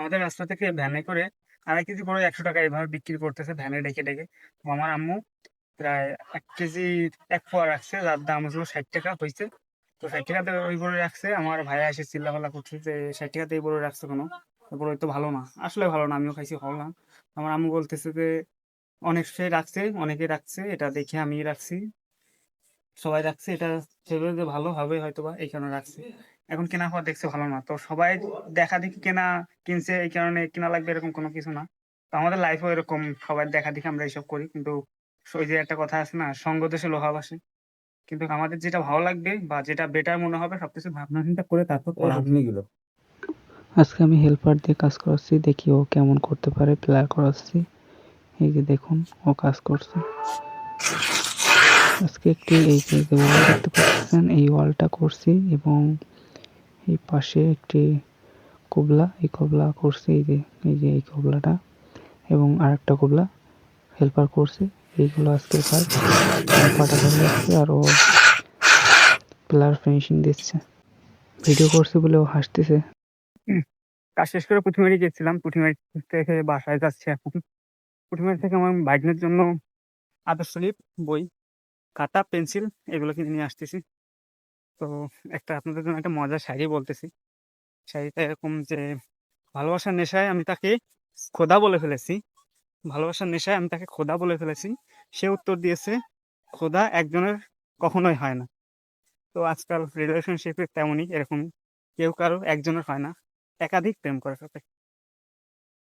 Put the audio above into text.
আমাদের রাস্তা থেকে ভ্যানে করে 2.5 কেজি বড় 100 টাকা এভাবে বিক্রি করতেছে ভ্যানে ডেকে ডেকে। তো আমার আম্মু প্রায় 1 কেজি এক পোয়া রাখছে, যার দাম হচ্ছে 60 টাকা হয়েছে। তো 60 টাকাতে ওই বড় রাখছে। আমার ভাইয়া এসে চিল্লাপাল্লা করছে যে 60 টাকাতে এই বড় রাখছে কেন, তারপর তো ভালো না, আসলে ভালো না, আমিও খাইছি ভালো না। আমার আম্মু বলতেছে যে অনেক সে রাখছে, অনেকে রাখছে, এটা দেখে আমি রাখছি, সবাই রাখছে, এটা ভেবে যে ভালো হবে হয়তো বা এই কারণে রাখছে। এখন কেনার পর দেখছে ভালো না, তো সবাই দেখা দেখি কিনছে এই কারণে কিনা লাগবে এরকম কোনো কিছু না। তো আমাদের লাইফেও এরকম সবাই দেখা দেখি আমরা এইসব করি, কিন্তু ওই যে একটা কথা আছে না, সঙ্গ দোষে লোহা ভাসে। কিন্তু আমাদের যেটা ভালো লাগবে বা যেটা বেটার মনে হবে সবকিছু ভাবনা চিন্তা করে তারপর করা উচিত। আজকে আমি হেল্পার দিয়ে কাজ করাচ্ছি, দেখি ও কেমন করতে পারে। প্লেয়ার করাচ্ছি, এই যে দেখুন ও কাজ করছে। আজকে একটি এই যে ওয়াল দেখতে পাচ্ছেন, এই ওয়ালটা করছি এবং এই পাশে একটি কোবলা, এই কোবলা করছি, এই যে এই কোবলাটা এবং আরেকটা কোবলা হেল্পার করছে। এইগুলো আজকের কাজ। পাটা ধরে যাচ্ছে আর ও প্লেয়ার ফিনিশিং দিচ্ছে। ভিডিও করছে বলে ও হাসতেছে। কাজ শেষ করে পুঁঠিমারি গেছিলাম, পুঁঠিমারি থেকে বাসায় যাচ্ছি এখন। পুঁঠিমারি থেকে আমার ভাগ্নের জন্য আদর্শ লিপ, বই, খাতা, পেন্সিল এগুলো কিনে নিয়ে আসতেছি। তো আপনাদের জন্য একটা মজার শায়রি বলতেছি। শায়রিটা এরকম যে, ভালোবাসার নেশায় আমি তাকে খোদা বলে ফেলেছি, ভালোবাসার নেশায় আমি তাকে খোদা বলে ফেলেছি। সে উত্তর দিয়েছে, খোদা একজনের কখনোই হয় না। তো আজকাল রিলেশনশিপে তেমনই, এরকমই, কেউ কারো একজনের হয় না, একাধিক প্রেম করে ফেলে।